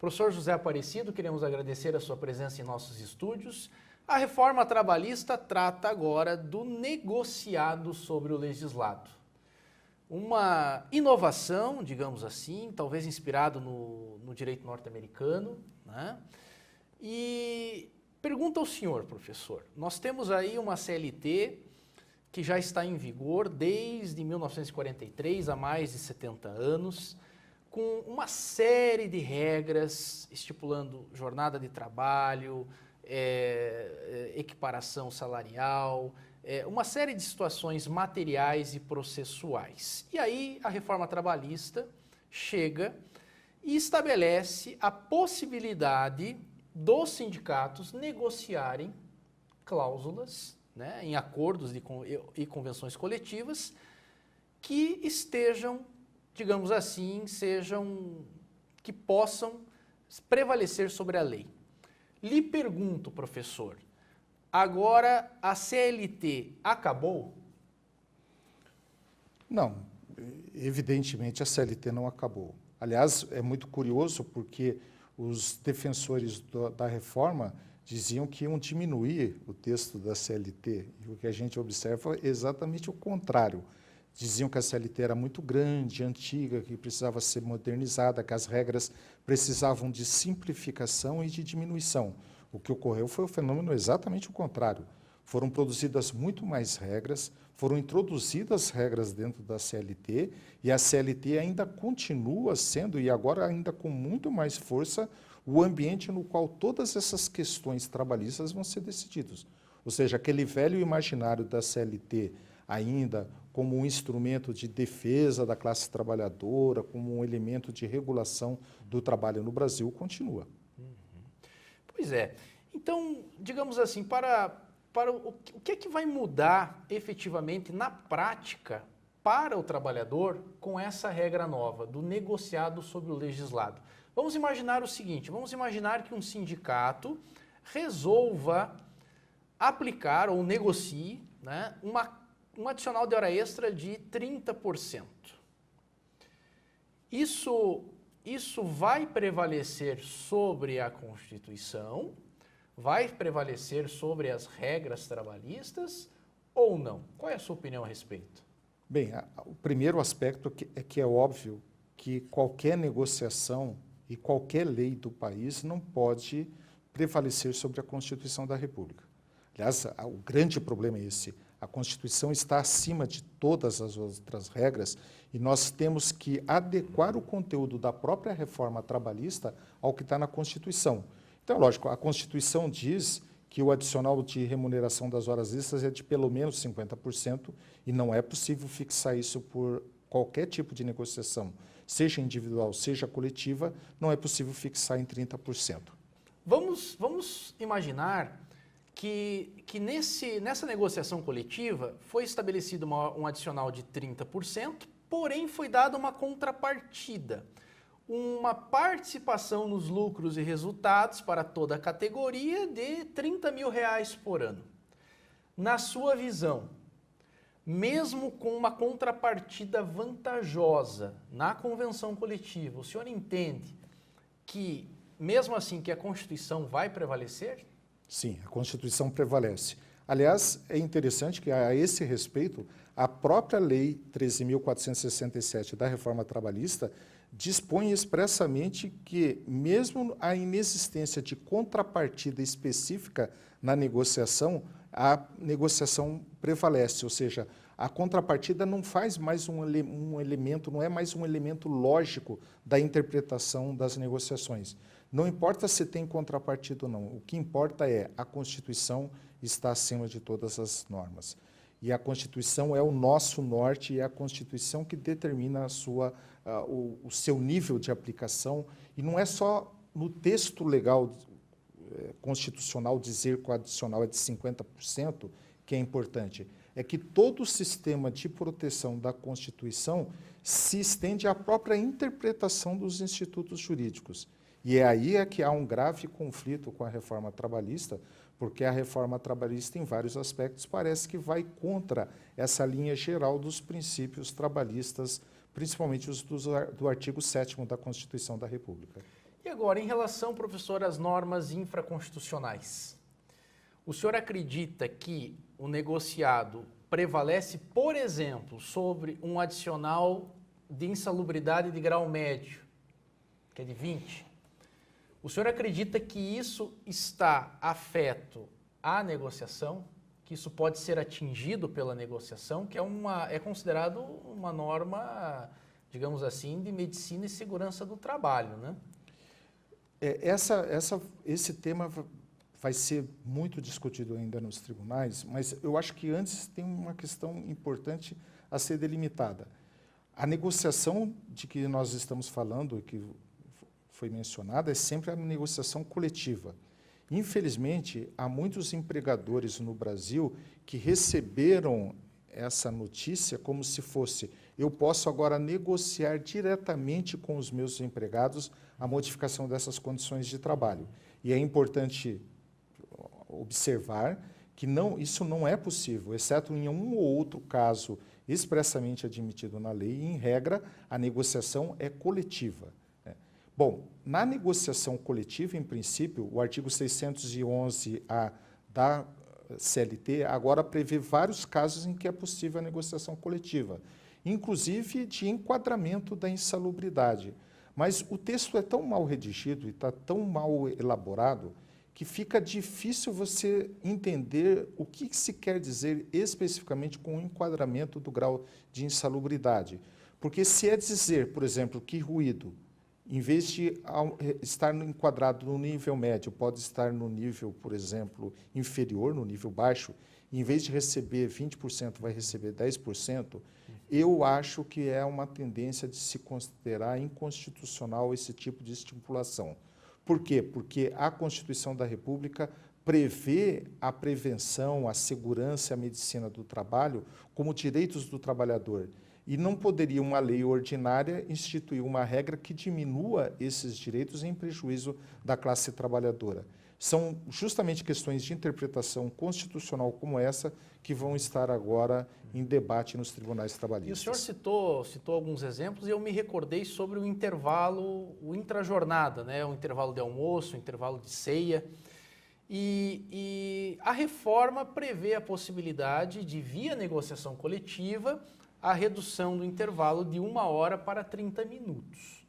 Professor José Aparecido, queremos agradecer a sua presença em nossos estúdios. A reforma trabalhista trata agora do negociado sobre o legislado. Uma inovação, digamos assim, talvez inspirado no direito norte-americano, né? E pergunta ao senhor, professor, nós temos aí uma CLT que já está em vigor desde 1943, há mais de 70 anos, com uma série de regras estipulando jornada de trabalho, equiparação salarial, uma série de situações materiais e processuais. E aí a reforma trabalhista chega e estabelece a possibilidade dos sindicatos negociarem cláusulas, né, em acordos e convenções coletivas que estejam, digamos assim, que possam prevalecer sobre a lei. Lhe pergunto, professor, agora a CLT acabou? Não, evidentemente a CLT não acabou. Aliás, é muito curioso porque os defensores da reforma diziam que iam diminuir o texto da CLT, e o que a gente observa é exatamente o contrário. Diziam que a CLT era muito grande, antiga, que precisava ser modernizada, que as regras precisavam de simplificação e de diminuição. O que ocorreu foi o fenômeno exatamente o contrário. Foram produzidas muito mais regras, foram introduzidas regras dentro da CLT, e a CLT ainda continua sendo, e agora ainda com muito mais força, o ambiente no qual todas essas questões trabalhistas vão ser decididas. Ou seja, aquele velho imaginário da CLT ainda como um instrumento de defesa da classe trabalhadora, como um elemento de regulação do trabalho no Brasil, continua. Pois é. Então, digamos assim, o que é que vai mudar efetivamente na prática para o trabalhador com essa regra nova do negociado sobre o legislado? Vamos imaginar o seguinte, vamos imaginar que um sindicato resolva aplicar ou negocie, né, um adicional de hora extra de 30%. Isso vai prevalecer sobre a Constituição, vai prevalecer sobre as regras trabalhistas ou não? Qual é a sua opinião a respeito? Bem, o primeiro aspecto é que é óbvio que qualquer negociação e qualquer lei do país não pode prevalecer sobre a Constituição da República. Aliás, o grande problema é esse. A Constituição está acima de todas as outras regras e nós temos que adequar o conteúdo da própria reforma trabalhista ao que está na Constituição. Então, lógico, a Constituição diz que o adicional de remuneração das horas extras é de pelo menos 50% e não é possível fixar isso por qualquer tipo de negociação, seja individual, seja coletiva, não é possível fixar em 30%. Vamos imaginar que nessa negociação coletiva foi estabelecido um adicional de 30%, porém foi dada uma contrapartida, uma participação nos lucros e resultados para toda a categoria de R$30 mil por ano. Na sua visão, mesmo com uma contrapartida vantajosa na convenção coletiva, o senhor entende que, mesmo assim, que a Constituição vai prevalecer? Sim, a Constituição prevalece. Aliás, é interessante que, a esse respeito, a própria Lei 13.467 da Reforma Trabalhista dispõe expressamente que, mesmo a inexistência de contrapartida específica na negociação, a negociação prevalece, ou seja, a contrapartida não faz mais um elemento, não é mais um elemento lógico da interpretação das negociações. Não importa se tem contrapartida ou não, o que importa é a Constituição está acima de todas as normas. E a Constituição é o nosso norte e é a Constituição que determina o seu nível de aplicação. E não é só no texto legal constitucional dizer que o adicional é de 50% que é importante. É que todo o sistema de proteção da Constituição se estende à própria interpretação dos institutos jurídicos. E é aí que há um grave conflito com a reforma trabalhista, porque a reforma trabalhista, em vários aspectos, parece que vai contra essa linha geral dos princípios trabalhistas, principalmente os do artigo 7º da Constituição da República. E agora, em relação, professor, às normas infraconstitucionais, o senhor acredita que o negociado prevalece, por exemplo, sobre um adicional de insalubridade de grau médio, que é de 20? O senhor acredita que isso está afeto à negociação, que isso pode ser atingido pela negociação, que é considerado uma norma, digamos assim, de medicina e segurança do trabalho, né? Esse tema vai ser muito discutido ainda nos tribunais, mas eu acho que antes tem uma questão importante a ser delimitada. A negociação de que nós estamos falando, que foi mencionada, é sempre a negociação coletiva. Infelizmente, há muitos empregadores no Brasil que receberam essa notícia como se fosse: eu posso agora negociar diretamente com os meus empregados a modificação dessas condições de trabalho. E é importante observar que isso não é possível, exceto em um ou outro caso expressamente admitido na lei, e, em regra, a negociação é coletiva. Bom, na negociação coletiva, em princípio, o artigo 611-A da CLT agora prevê vários casos em que é possível a negociação coletiva, inclusive de enquadramento da insalubridade. Mas o texto é tão mal redigido e está tão mal elaborado que fica difícil você entender o que se quer dizer especificamente com o enquadramento do grau de insalubridade. Porque se é dizer, por exemplo, que ruído, em vez de estar enquadrado no nível médio, pode estar no nível, por exemplo, inferior, no nível baixo, e em vez de receber 20%, vai receber 10%, eu acho que é uma tendência de se considerar inconstitucional esse tipo de estipulação. Por quê? Porque a Constituição da República prevê a prevenção, a segurança e a medicina do trabalho como direitos do trabalhador. E não poderia uma lei ordinária instituir uma regra que diminua esses direitos em prejuízo da classe trabalhadora. São justamente questões de interpretação constitucional como essa que vão estar agora em debate nos tribunais trabalhistas. E o senhor citou alguns exemplos e eu me recordei sobre o intervalo, o intrajornada, né? O intervalo de almoço, o intervalo de ceia. E a reforma prevê a possibilidade de, via negociação coletiva, a redução do intervalo de 1 hora para 30 minutos.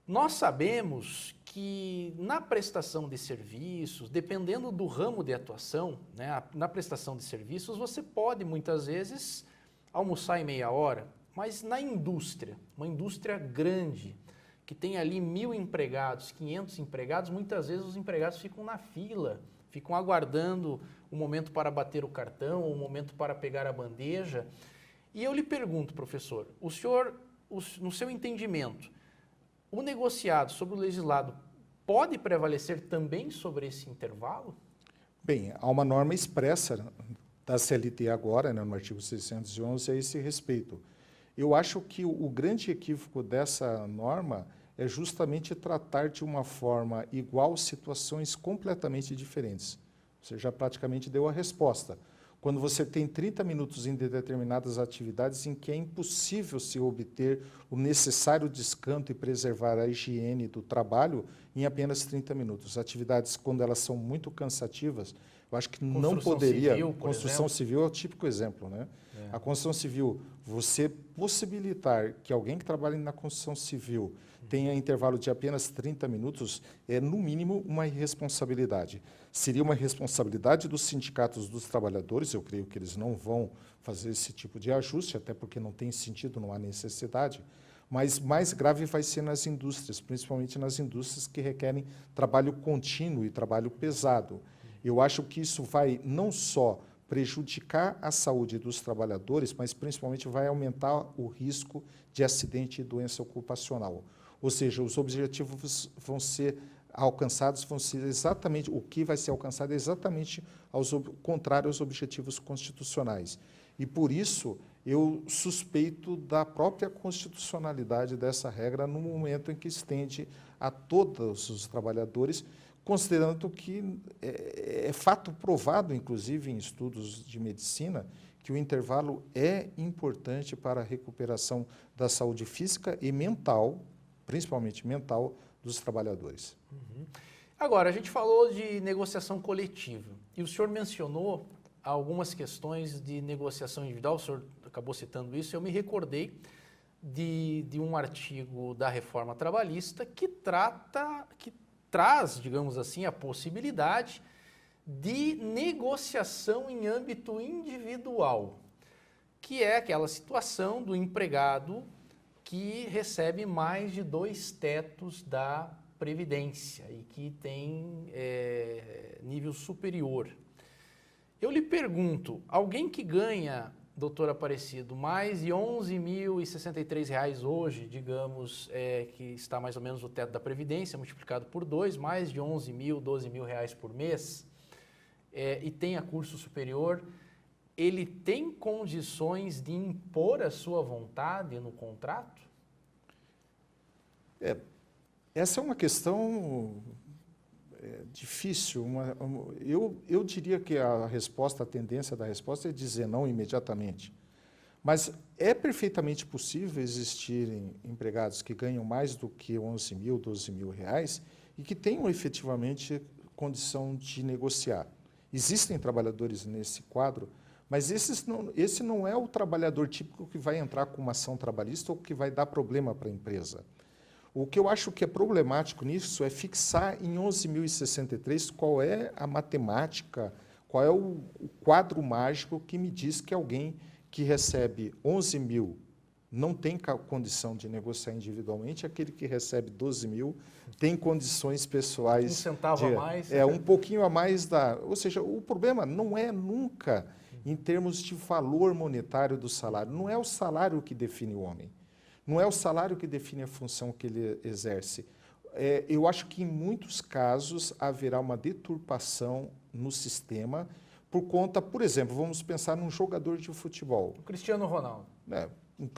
Nós sabemos que na prestação de serviços, dependendo do ramo de atuação, né, na prestação de serviços, você pode muitas vezes almoçar em meia hora, mas na indústria, uma indústria grande, que tem ali 1.000 empregados, 500 empregados, muitas vezes os empregados ficam na fila, ficam aguardando o momento para bater o cartão, o momento para pegar a bandeja. E eu lhe pergunto, professor, o senhor, no seu entendimento, o negociado sobre o legislado pode prevalecer também sobre esse intervalo? Bem, há uma norma expressa da CLT agora, né, no artigo 611, a esse respeito. Eu acho que o grande equívoco dessa norma é justamente tratar de uma forma igual situações completamente diferentes. Você já praticamente deu a resposta. Quando você tem 30 minutos em determinadas atividades em que é impossível se obter o necessário descanso e preservar a higiene do trabalho em apenas 30 minutos. Atividades, quando elas são muito cansativas, eu acho que não poderia... Construção civil é o típico exemplo, né? É. A construção civil, você possibilitar que alguém que trabalhe na construção civil tenha intervalo de apenas 30 minutos, é, no mínimo, uma irresponsabilidade. Seria uma responsabilidade dos sindicatos dos trabalhadores, eu creio que eles não vão fazer esse tipo de ajuste, até porque não tem sentido, não há necessidade, mas mais grave vai ser nas indústrias, principalmente nas indústrias que requerem trabalho contínuo e trabalho pesado. Eu acho que isso vai não só prejudicar a saúde dos trabalhadores, mas principalmente vai aumentar o risco de acidente e doença ocupacional. Ou seja, os objetivos vão ser alcançados, vão ser exatamente, o que vai ser alcançado é exatamente contrário aos objetivos constitucionais. E, por isso, eu suspeito da própria constitucionalidade dessa regra no momento em que estende a todos os trabalhadores, considerando que é fato provado, inclusive em estudos de medicina, que o intervalo é importante para a recuperação da saúde física e mental, principalmente mental, dos trabalhadores. Agora, a gente falou de negociação coletiva e o senhor mencionou algumas questões de negociação individual, o senhor acabou citando isso, eu me recordei de um artigo da Reforma Trabalhista que traz, digamos assim, a possibilidade de negociação em âmbito individual, que é aquela situação do empregado que recebe mais de 2 tetos da Previdência e que tem nível superior. Eu lhe pergunto, alguém que ganha, doutor Aparecido, mais de R$ 11.063 hoje, digamos, que está mais ou menos o teto da Previdência, multiplicado por 2, mais de 11.000, 12.000 reais por mês, e tenha curso superior, ele tem condições de impor a sua vontade no contrato? Essa é uma questão difícil. Eu diria que a tendência da resposta é dizer não imediatamente. Mas é perfeitamente possível existirem empregados que ganham mais do que 11.000, 12.000 reais e que tenham efetivamente condição de negociar. Existem trabalhadores nesse quadro, mas esse não é o trabalhador típico que vai entrar com uma ação trabalhista ou que vai dar problema para a empresa. O que eu acho que é problemático nisso é fixar em 11.063 qual é a matemática, qual é o quadro mágico que me diz que alguém que recebe 11.000 não tem condição de negociar individualmente, aquele que recebe 12.000 tem condições pessoais. Um centavo a mais. Um pouquinho a mais Ou seja, o problema não é nunca em termos de valor monetário do salário. Não é o salário que define o homem. Não é o salário que define a função que ele exerce. Eu acho que, em muitos casos, haverá uma deturpação no sistema por conta, por exemplo, vamos pensar num jogador de futebol. O Cristiano Ronaldo.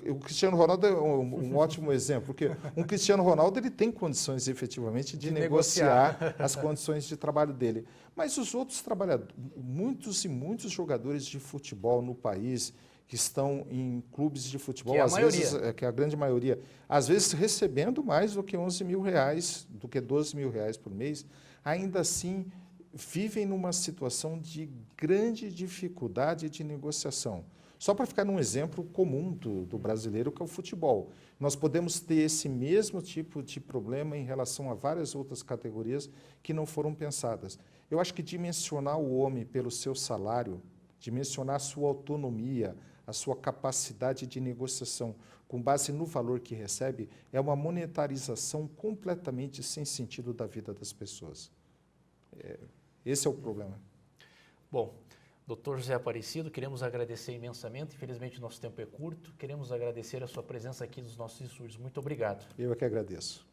O Cristiano Ronaldo é um ótimo exemplo, porque um Cristiano Ronaldo ele tem condições, efetivamente, de negociar as condições de trabalho dele. Mas os outros trabalhadores, muitos e muitos jogadores de futebol no país, que estão em clubes de futebol, que é às vezes, que é a grande maioria, às vezes recebendo mais do que 11.000 reais, do que 12.000 reais por mês, ainda assim vivem numa situação de grande dificuldade de negociação. Só para ficar num exemplo comum do brasileiro, que é o futebol. Nós podemos ter esse mesmo tipo de problema em relação a várias outras categorias que não foram pensadas. Eu acho que dimensionar o homem pelo seu salário, dimensionar a sua autonomia, a sua capacidade de negociação com base no valor que recebe, é uma monetarização completamente sem sentido da vida das pessoas. Esse é o problema. Bom, doutor José Aparecido, queremos agradecer imensamente. Infelizmente, o nosso tempo é curto. Queremos agradecer a sua presença aqui nos nossos estúdios. Muito obrigado. Eu é que agradeço.